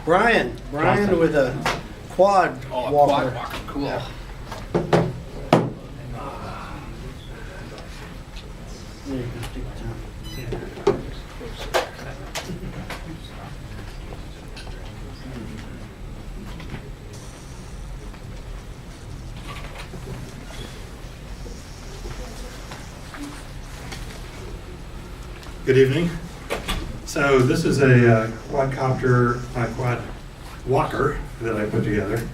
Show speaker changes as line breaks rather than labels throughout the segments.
Brian with a quad walker.
Quad walker, cool.
Yeah. There you go, take your time.
Good evening. So this is a quadcopter, quad walker that I put together,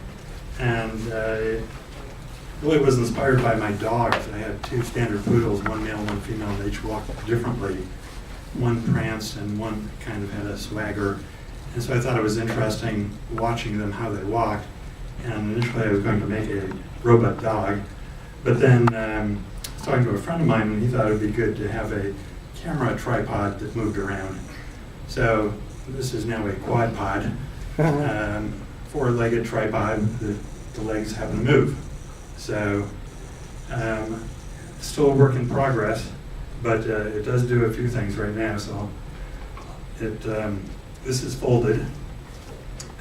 and it really was inspired by my dogs. I had two standard poodles, one male, one female, and they each walked differently. One pranced and one kind of had a swagger, and so I thought it was interesting watching them how they walked. And initially I was going to make a robot dog, but then I was talking to a friend of mine, and he thought it would be good to have a camera tripod that moved around. So this is now a quad pod, four-legged tripod that the legs happen to move. So still a work in progress, but it does do a few things right now. So this is folded,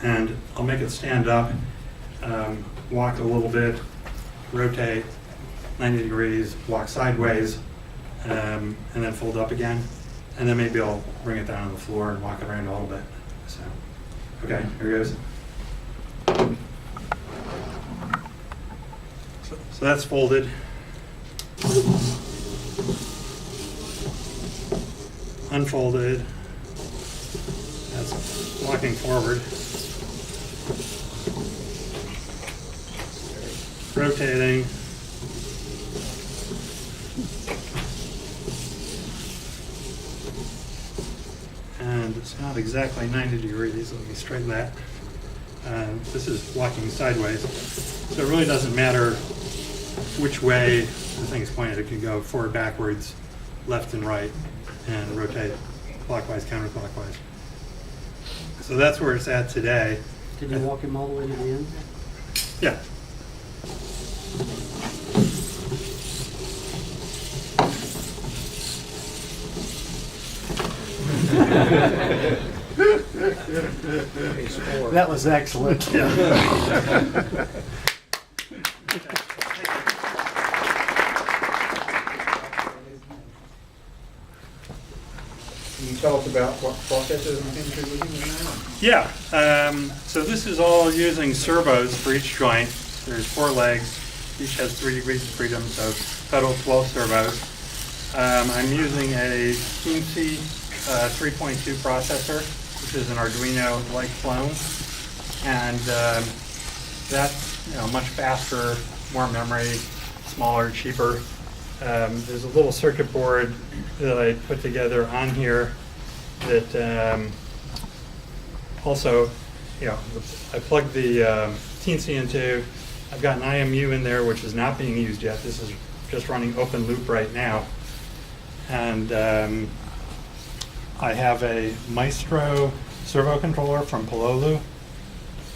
and I'll make it stand up, walk a little bit, rotate 90 degrees, walk sideways, and then fold up again, and then maybe I'll bring it down on the floor and walk it around a little bit. So, okay, here goes. So that's folded. Unfolded. That's walking forward. Rotating. And it's not exactly 90 degrees. Let me straighten that. This is walking sideways. So it really doesn't matter which way the thing is pointed. It can go forward, backwards, left and right, and rotate clockwise, counterclockwise. So that's where it's at today.
Did you walk him all the way to the end?
Yeah.
That was excellent.
Yeah.
Can you tell us about what processes and things you're using in that?
Yeah, so this is all using servos for each joint. There's 4 legs, each has 3 degrees of freedom, so total 12 servos. I'm using a Teensy 3.2 processor, which is an Arduino-like clone, and that's much faster, more memory, smaller, cheaper. There's a little circuit board that I put together on here that also, I plugged the Teensy into. I've got an IMU in there, which is not being used yet. This is just running open loop right now. And I have a Maestro servo controller from Pololu,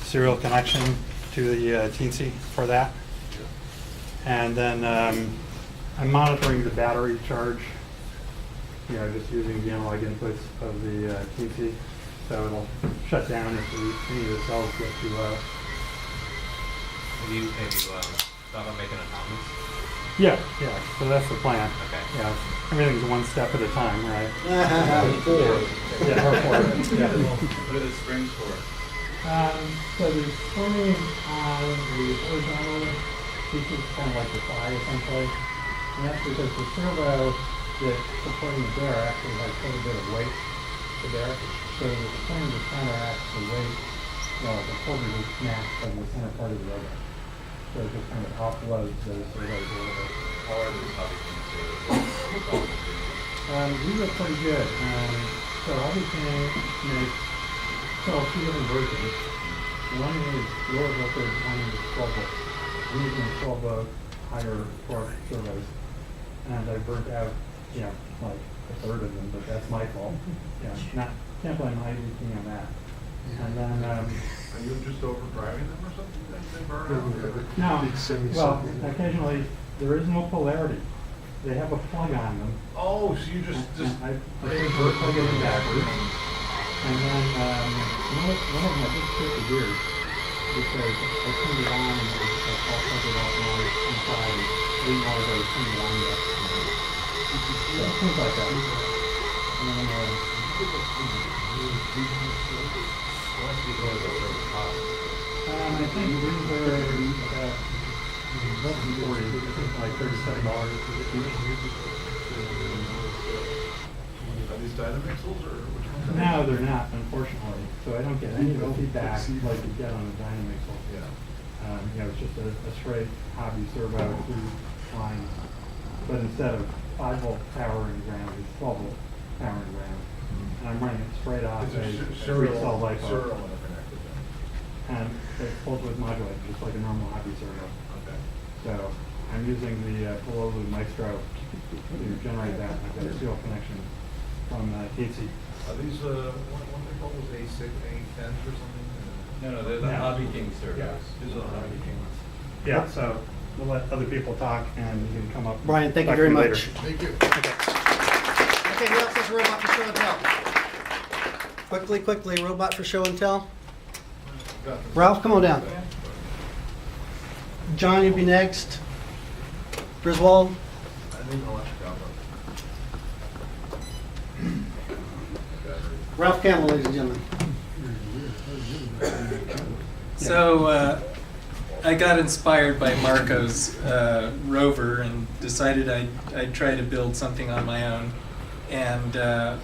serial connection to the Teensy for that. And then I'm monitoring the battery charge, just using the analog inputs of the Teensy. So it'll shut down if any of the cells get too low.
Have you thought about making autonomous?
Yeah, so that's the plan.
Okay.
Yeah, everything's one step at a time, right?
Or four.
Yeah, or four, yeah.
What are the springs for?
So the spring on the horizontal pieces, kind of like the thigh essentially. And that's because the servo that's supporting the bear actually has quite a bit of weight to bear. So the spring just counteracts the weight, the quarter just snaps from the center part of the robot. So it just kind of offloads those servos a little bit.
How are these hobby
These are pretty good. So Hobby can make sell 2 different versions. One is lower voltage, one is 12 volts. I'm using 12 volt higher torque servos, and I burnt out, like a third of them, but that's my fault. Can't blame IDP on that. And then
Are you just overdriving them or something? They burn out?
no, well, occasionally there is no polarity. They have a plug on them.
Oh, so you just
I plug it in backwards. And then one of them I just took the gear because I turned it on and it was all covered up on inside. I didn't want to go turn the line up. So things like that. And then I think these are less than 40, like $37
Are these Dynamixels or which ones?
No, they're not, unfortunately. So I don't get any of the feedback like you get on a Dynamixel.
Yeah.
It's just a straight hobby servo through line. But instead of 5-volt power and ground, it's 12-volt power and ground. And I'm running it straight off
Is
a
it
3-cell LiPo.
serial interconnected then?
And it's pulled with modulator, just like a normal hobby servo.
Okay.
So I'm using the Palolu Maestro to generate that. I've got a serial connection from Casey.
Are these, what they call those A6, A10s or something?
No, they're the
Yeah.
Hobby King servos.
These are the Hobby King ones.
Yeah, so we'll let other people talk and you can come up.
Brian, thank you
talk
very
to me
much.
later.
Thank you.
Okay, who else has a robot for show and tell? Quickly, robot for show and tell. Ralph, come on down. John, you'll be next. Griswold.
I need an electric outlet.
Ralph Campbell, ladies and gentlemen.
So I got inspired by Marco's rover and decided I'd try to build something on my own, and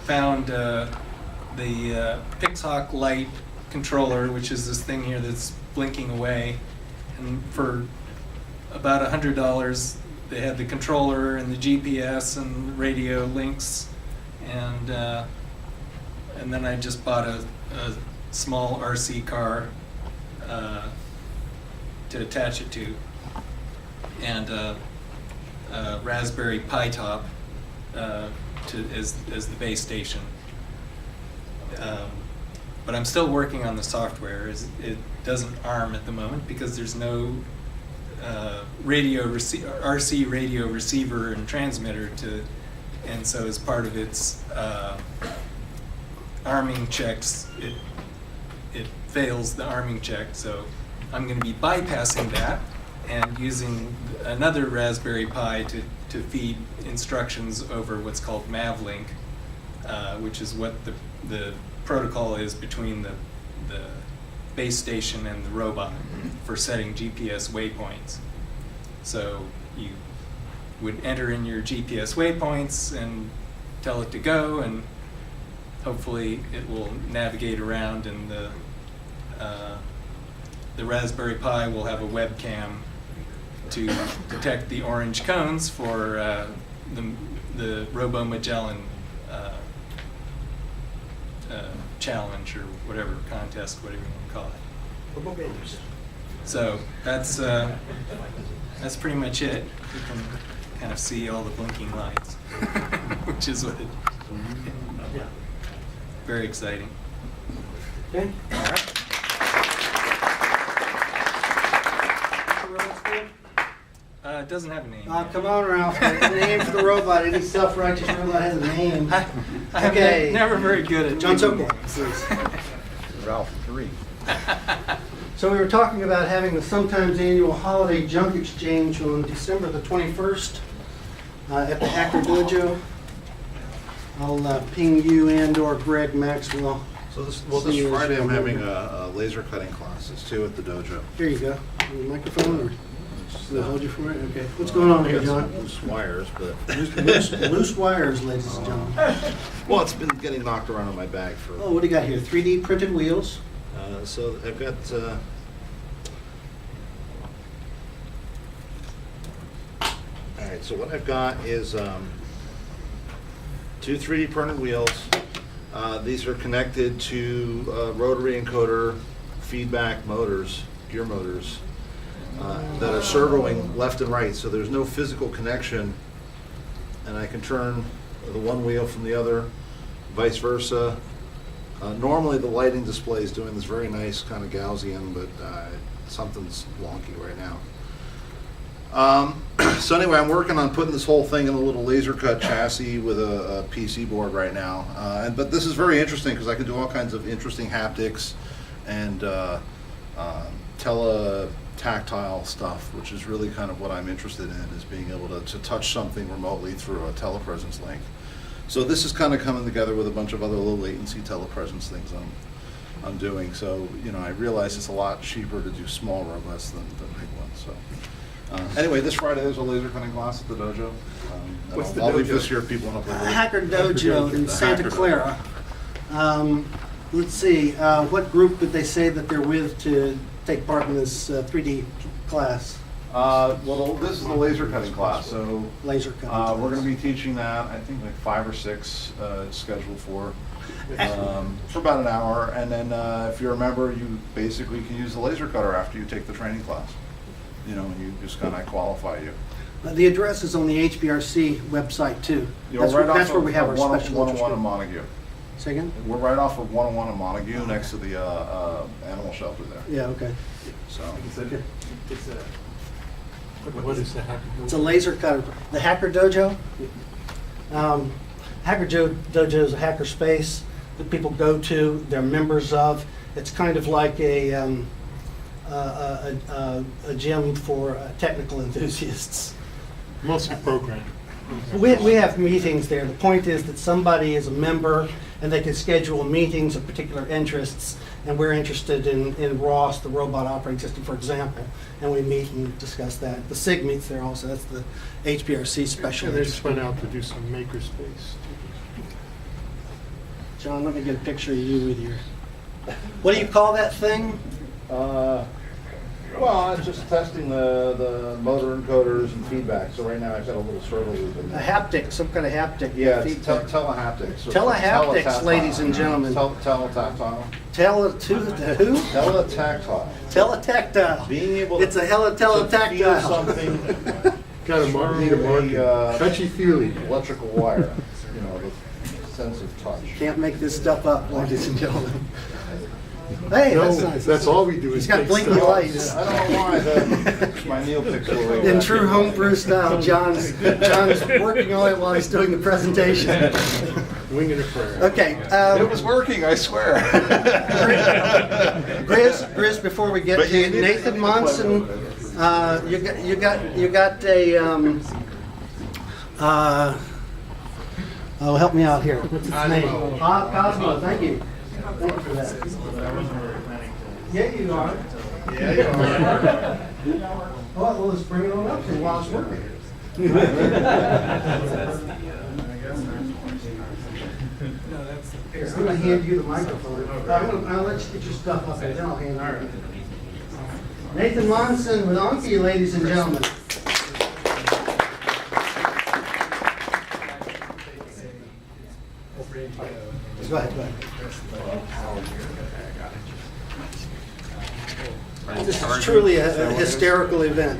found the Pixhawk Lite controller, which is this thing here that's blinking away. And for about $100, they had the controller and the GPS and radio links, and then I just bought a small RC car to attach it to, and a Raspberry Pi top as the base station. But I'm still working on the software. It doesn't ARM at the moment because there's no RC radio receiver and transmitter and so as part of its arming checks, it fails the arming check. So I'm going to be bypassing that and using another Raspberry Pi to feed instructions over what's called Mavlink, which is what the protocol is between the base station and the robot for setting GPS waypoints. So you would enter in your GPS waypoints and tell it to go, and hopefully it will navigate around, and the Raspberry Pi will have a webcam to detect the orange cones for the Robo Magellan challenge or whatever contest, whatever you want to call it. So that's pretty much it. You can kind of see all the blinking lights, which is what it.
Yeah.
Very exciting.
Okay.
All right. It doesn't have a name.
Oh,
yet.
come on, Ralph. The name for the robot. Any self-righteous robot has a name.
I'm
Okay.
never very good at
John
naming
Sokol,
names.
please.
Ralph 3.
So we were talking about having the sometimes annual holiday junk exchange on December the 21st at the Hacker Dojo. I'll ping you and/or Greg Maxwell.
So this
See you
Friday, I'm
as
having
well.
a laser cutting classes too at the dojo.
Here you go. The microphone, or will I hold you for it? Okay. What's going on here, John?
Loose wires, but
Loose wires, ladies and gentlemen.
well, it's been getting knocked around in my bag for.
Oh, what do you got here? 3D printed wheels.
So I've got. All right. So what I've got is two 3D printed wheels. These are connected to rotary encoder feedback motors, gear motors, that are servoing left and right. So there's no physical connection, and I can turn the one wheel from the other, vice versa. Normally the lighting display is doing this very nice kind of Gaussian, but something's wonky right now. So anyway, I'm working on putting this whole thing in a little laser cut chassis with a PC board right now. But this is very interesting because I can do all kinds of interesting haptics and tactile stuff, which is really kind of what I'm interested in, is being able to touch something remotely through a telepresence link. So this is kind of coming together with a bunch of other low latency telepresence things I'm doing. So, you know, I realize it's a lot cheaper to do small robots than big ones. So anyway, this Friday there's a laser cutting class at the dojo.
What's the
I'll leave
dojo?
this here, people want to play.
Hacker Dojo in
The
Santa
Hacker
Clara. Let's see, what group would they say that they're with to take part in this 3D class?
Well, this is the laser cutting class, so
Laser cutting.
we're going to be teaching that, I think like 5 or 6 it's scheduled for about an hour. And then if you're a member, you basically can use the laser cutter after you take the training class. You know, and you just kind of qualify you.
The address is on the HBRC website too.
You're
That's,
right
where, that's
off
where
of
we have our special
101
interest
in
group.
Montague.
Say again?
We're right off of 101 in Montague, next to the animal shelter there.
Yeah, okay.
So
What is the hacker?
It's a laser cutter. The Hacker Dojo. Dojo is a hacker space that people go to. They're members of. It's kind of like a gym for technical enthusiasts.
Multi-program.
We have meetings there. The point is that somebody is a member and they can schedule meetings of particular interests. And we're interested in ROS, the robot operating system, for example. And we meet and discuss that. The SIG meets there also. That's the HBRC special.
They just went out to do some makerspace.
John, let me get a picture of you with your, what do you call that thing?
well, it's just testing the motor encoders and feedback. So right now I've got a little servo loop in
A
there.
haptic, some kind of haptic.
Yeah, it's
feedback.
telehaptics. So
Telehaptics,
teletactile.
ladies and gentlemen.
Teletactile.
Who?
Teletactile.
Teletactile.
Being able
It's a hella
to feel
teletactile.
something
Got a mark, need a mark. Touchy-feely.
electrical wire, you know, the sense of touch.
Can't make this stuff up, ladies and gentlemen. Hey,
No,
that's nice.
that's all we do
He's
is
got
take
blinking
stuff.
lights.
I don't know why my Neopix will way
In
back
true
here.
homebrew style, John's working on it while he's doing the presentation.
Winging a prayer.
Okay.
It was working, I swear.
Grizz, before we get
But you
to
did-
Nathan Monson, you got a oh, help me out here. What's his name? Cosmo. Thank you. Thank you for that. Yeah, you are.
Yeah, you are.
Well, let's bring it on up here while it's working. Here, I'm gonna hand you the microphone. I'll let you get your stuff up there, then I'll hand it over. Nathan Monson with Anki, ladies and gentlemen. Go ahead. This is truly a hysterical event.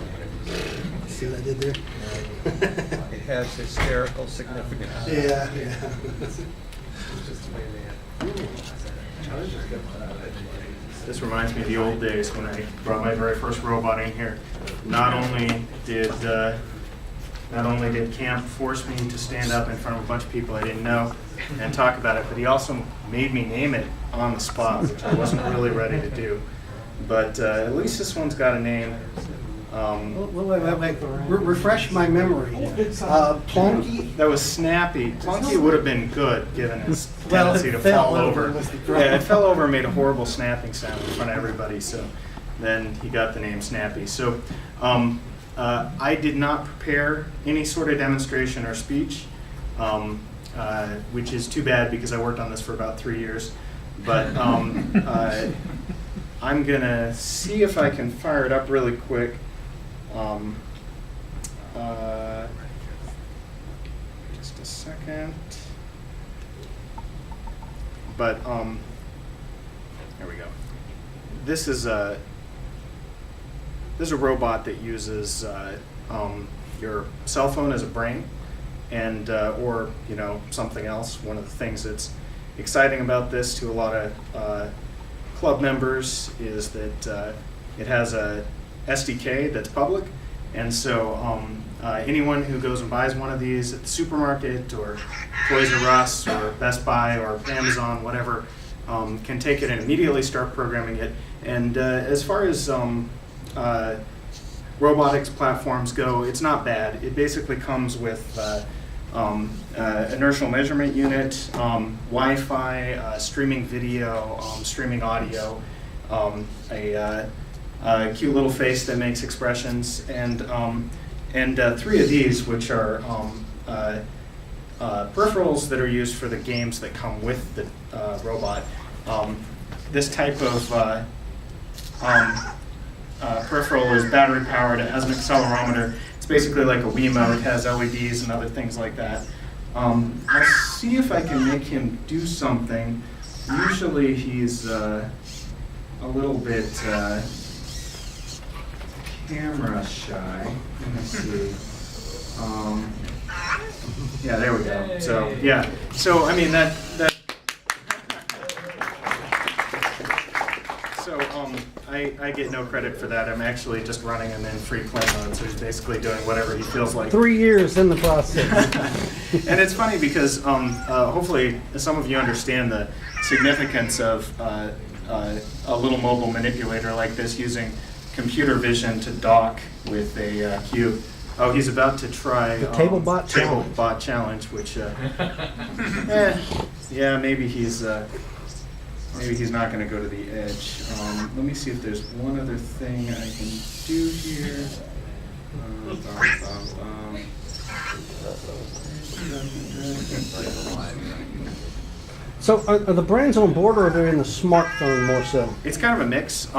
See what I did there?
It has hysterical significance.
Yeah.
This reminds me of the old days when I brought my very first robot in here. Not only did Camp force me to stand up in front of a bunch of people I didn't know and talk about it, but he also made me name it on the spot, which I wasn't really ready to do. But at least this one's got a name.
Wait. Refresh my memory. Plunky?
That was Snappy. Plunky would have been good, given his
Well,
tendency
it
to
fell
fall
over
over.
was the problem.
Yeah, it fell over and made a horrible snapping sound in front of everybody, so then he got the name Snappy. So I did not prepare any sort of demonstration or speech, which is too bad because I worked on this for about 3 years. But I'm going to see if I can fire it up really quick. Just a second. But there we go. This is a robot that uses your cell phone as a brain, and or something else. One of the things that's exciting about this to a lot of club members is that it has a SDK that's public,
And so anyone who goes and buys one of these at the supermarket or Toys R Us or Best Buy or Amazon, whatever, can take it and immediately start programming it. And as far as robotics platforms go, it's not bad. It basically comes with inertial measurement unit, Wi-Fi, streaming video, streaming audio, a cute little face that makes expressions, and 3 of these, which are peripherals that are used for the games that come with the robot. This type of peripheral is battery powered. It has an accelerometer. It's basically like a Wiimote. It has LEDs and other things like that. I'll see if I can make him do something. Usually he's a little bit camera shy. Let me see. Yeah, there we go. So yeah. So I mean that. So I get no credit for that. I'm actually just running him in free play mode, so he's basically doing whatever he feels like.
3 years in the process.
And it's funny because hopefully some of you understand the significance of a little mobile manipulator like this using computer vision to dock with a cube. Oh, he's about to try
The table bot challenge.
bot challenge, which yeah, maybe he's not going to go to the edge. Let me see if there's one other thing I can do here.
So are the brands on board, or are they in the smartphone more so?
It's kind of a mix.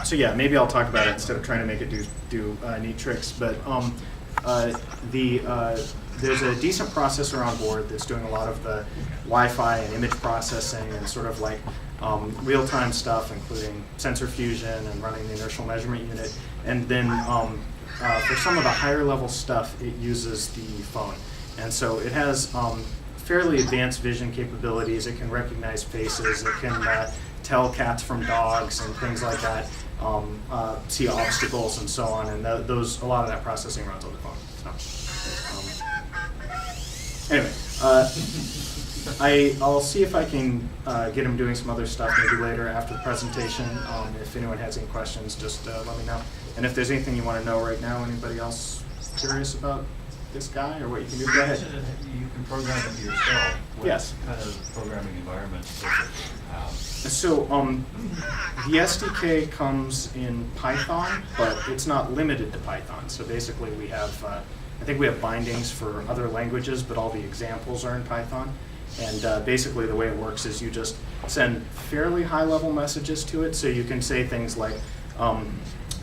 So yeah, maybe I'll talk about it instead of trying to make it do neat tricks. But there's a decent processor on board that's doing a lot of the Wi-Fi and image processing and sort of like real-time stuff, including sensor fusion and running the inertial measurement unit. And then for some of the higher level stuff, it uses the phone. And so it has fairly advanced vision capabilities. It can recognize faces. It can tell cats from dogs and things like that. See obstacles and so on. And a lot of that processing runs on the phone. So, anyway, I'll see if I can get him doing some other stuff maybe later after the presentation. If anyone has any questions, just let me know. And if there's anything you want to know right now, anybody else curious about this guy or what you can do, go ahead.
You can program it yourself.
Yes.
What kind of programming environment does it have?
So the SDK comes in Python, but it's not limited to Python. So basically we have, I think we have bindings for other languages, but all the examples are in Python. And basically the way it works is you just send fairly high-level messages to it. So you can say things like,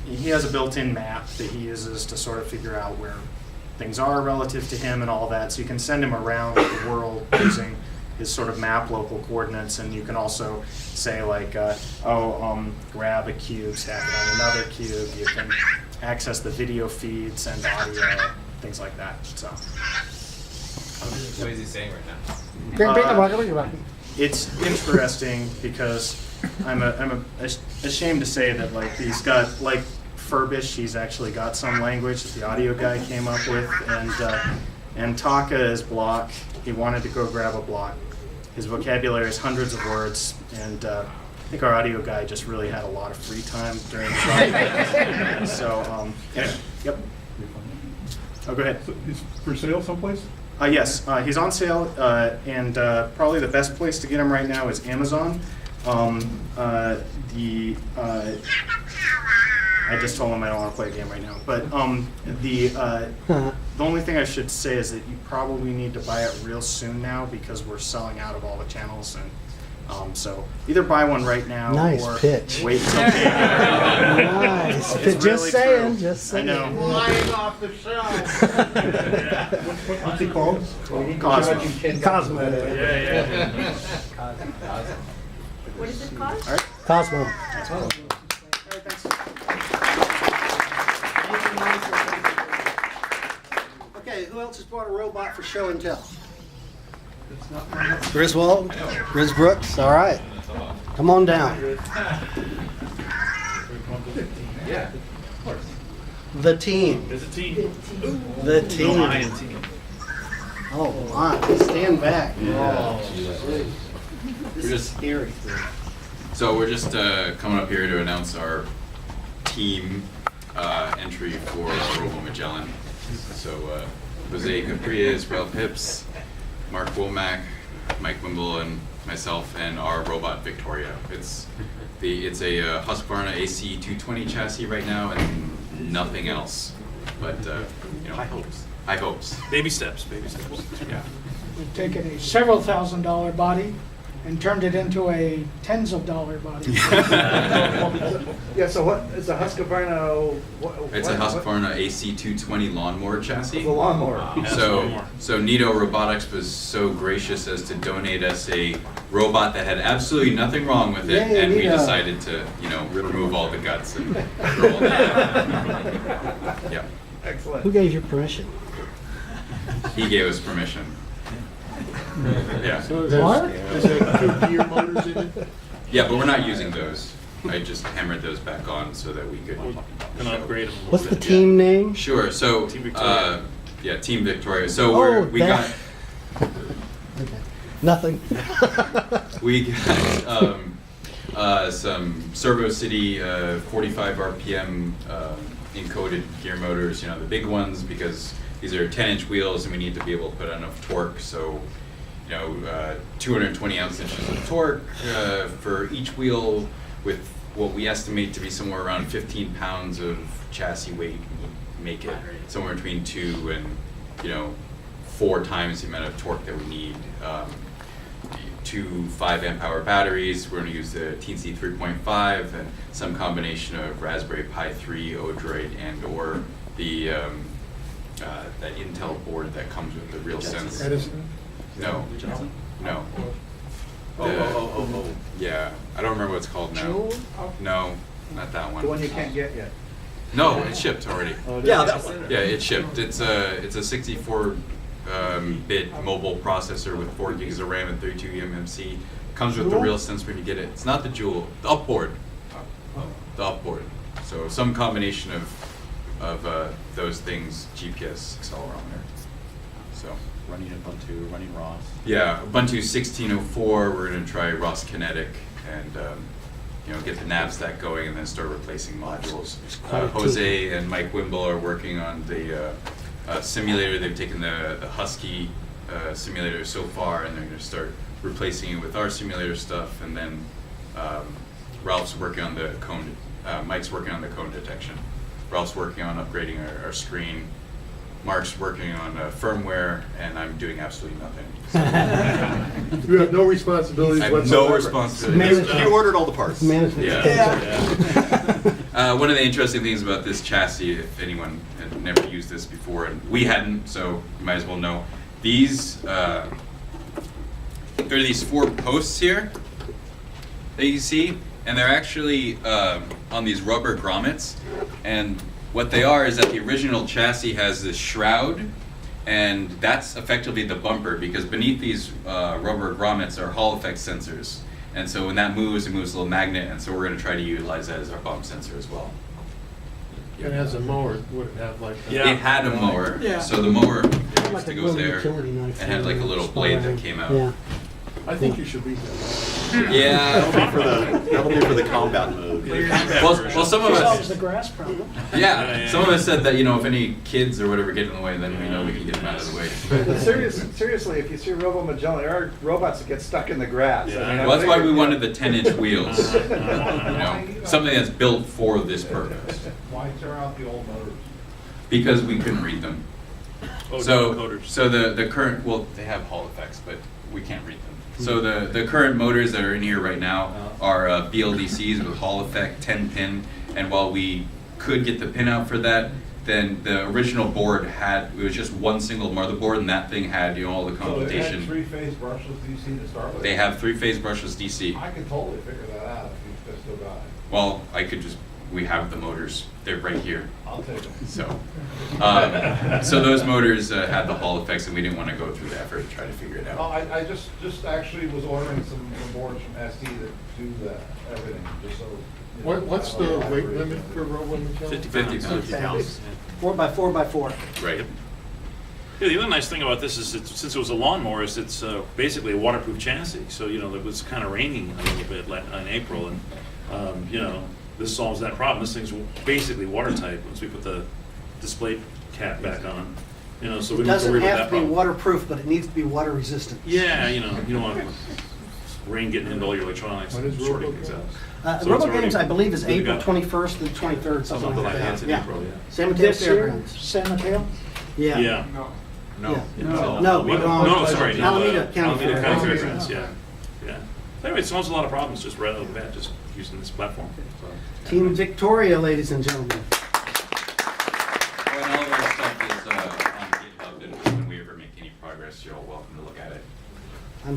he has a built-in map that he uses to sort of figure out where things are relative to him and all that. So you can send him around the world using his sort of map local coordinates, and you can also say like, grab a cube, stack it on another cube. You can access the video feed, send audio, things like that. So.
What is he saying right now?
It's interesting because I'm ashamed to say that like he's got like Furbish. He's actually got some language that the audio guy came up with, and Taka is block. He wanted to go grab a block. His vocabulary is hundreds of words, and I think our audio guy just really had a lot of free time during the project. So anyway, yep. Oh, go ahead.
So he's for sale someplace?
Yes, he's on sale, and probably the best place to get him right now is Amazon. I just told him I don't want to play a game right now. But the only thing I should say is that you probably need to buy it real soon now because we're selling out of all the channels. And so either buy one right now
Nice
or
pitch.
wait till
Nice.
It's
Just
really
saying,
true.
just saying.
I know.
Flying off the shelf.
What's it called?
Cosmo.
Cosmo.
What is it called?
All right.
Cosmo.
All right, thanks.
Okay, who else has brought a robot for show and tell? Griswold? Gris Brooks? All right. Come on down.
Yeah, of course.
The team.
There's a team.
The team.
No, I am team.
Oh, my. Stand back.
Yeah.
This is scary.
So we're just coming up here to announce our team entry for Robo Magellan. So Jose Capriles, Ralph Hips, Mark Womack, Mike Wimble, and myself, and our robot Victoria. It's a Husqvarna AC 220 chassis right now, and nothing else. But high hopes. High hopes.
Baby steps, baby steps.
Yeah.
We've taken a several $1,000 body and turned it into a tens of dollar body.
Yeah, so what, it's a Husqvarna,
It's a Husqvarna AC 220 lawnmower chassis.
The lawnmower.
So Nito Robotics was so gracious as to donate us a robot that had absolutely nothing wrong with it,
Yay,
and we
Nito.
decided to, remove all the guts and throw all that. Yeah,
Excellent.
Who gave you permission?
he gave us permission. Yeah,
What?
yeah, but we're not using those. I just hammered those back on so that we could
Can
show.
upgrade them.
What's the team name?
Sure. So,
Team Victoria.
yeah, Team Victoria. So
Oh,
we
that-
got.
Nothing.
We got some Servo City 45 RPM encoded gear motors, the big ones, because these are 10-inch wheels and we need to be able to put enough torque. So, 220 ounce-inches of torque for each wheel, with what we estimate to be somewhere around 15 pounds of chassis weight, make it somewhere between 2 and 4 times the amount of torque that we need. 2 5 amp hour batteries. We're going to use the TNC 3.5 and some combination of Raspberry Pi 3, Odroid, and or the that Intel board that comes with the RealSense.
Edison?
No. No. Yeah, I don't remember what it's called now. No, not that one.
The one you can't get yet.
No, it shipped already.
Yeah, that one.
Yeah, it shipped. It's a 64 bit mobile processor with 4 gigs of RAM and 32 eMMC. Comes with the RealSense when you get it. It's not the Joule, the upboard. The upboard. So some combination of those things, GPS, accelerometer. So.
Running Ubuntu, running ROS.
Yeah, Ubuntu 1604. We're going to try ROS Kinetic and get the nav stack going, and then start replacing modules. Jose and Mike Wimble are working on the simulator. They've taken the Husky simulator so far, and they're going to start replacing it with our simulator stuff. And then Ralph's working on the cone. Mike's working on the cone detection. Ralph's working on upgrading our screen. Mark's working on firmware, and I'm doing absolutely nothing.
You have no responsibilities
I have
whatsoever.
no responsibility.
You ordered all the parts.
Management.
Yeah. One of the interesting things about this chassis, if anyone had never used this before, and we hadn't, so you might as well know, these, there are these 4 posts here that you see, and they're actually on these rubber grommets, and what they are is that the original chassis has this shroud, and that's effectively the bumper, because beneath these rubber grommets are Hall effect sensors. And so when that moves, it moves a little magnet, and so we're going to try to utilize that as our bump sensor as well.
It has a mower, would it have like?
It had a mower,
Yeah.
so the mower
Like
used to
a
go
little
there.
utility
It
knife.
had like a little blade that came out.
Yeah.
I think you should leave that.
Yeah.
That'll be for the combat mode.
Well, some of
Solves
us,
the grass problem.
yeah, some of us said that, if any kids or whatever get in the way, then we know we can get them out of the way.
But seriously, if you see Robo Magellan, there are robots that get stuck in the grass.
Yeah.
Well, that's why we wanted the 10-inch wheels, something that's built for this purpose,
Why tear out the old motors?
because we couldn't read them.
Oh,
So,
coders.
so the current, well, they have Hall effects, but we can't read them. So the current motors that are in here right now are BLDCs with Hall effect 10-pin, and while we could get the pin out for that, then the original board it was just one single motherboard, and that thing had all the
So they had
computation.
3-phase brushless DC to start with?
They have 3-phase brushless DC.
I could totally figure that out if you just still got it.
Well, I could just we have the motors, they're right here.
I'll take them.
So those motors had the Hall effects, and we didn't want to go through the effort to try to figure it
No,
out.
I just actually was ordering some boards from SD that do that, everything, just so. you know,
What's
I
the
don't have
weight
to
limit for Rowan and Kelly?
50 pounds.
4x4x4.
Right.
Yeah, the other nice thing about this is since it was a lawnmower, it's basically a waterproof chassis. So, you know, it was kind of raining a little bit in April, and, you know, this solves that problem. This thing's basically watertight once we put the display cap back on. You know, so we
It
don't have to
doesn't
worry about
have
that
to be
problem.
waterproof, but it needs to be water resistant.
Yeah, you know, you don't want rain getting into all your electronics
When
and
is
shorting
Robo
things out.
The
So it's
Robo Games, I
already
believe, is
good to
April
go.
21st to the 23rd, something like that.
It's in April, yeah.
San Mateo
This year,
Fairgrounds.
San Mateo?
Yeah.
Yeah.
No.
Yeah.
No.
No,
What?
wrong.
No, sorry. no,
Alameda County
Alameda County
Fairgrounds.
Fairgrounds, yeah. Yeah. Anyway, it solves a lot of problems just right out of the bat, just using this platform. So,
Team Victoria, ladies and gentlemen.
Oh, and all of our stuff is on GitHub, and when we ever make any progress, you're all welcome to look at it.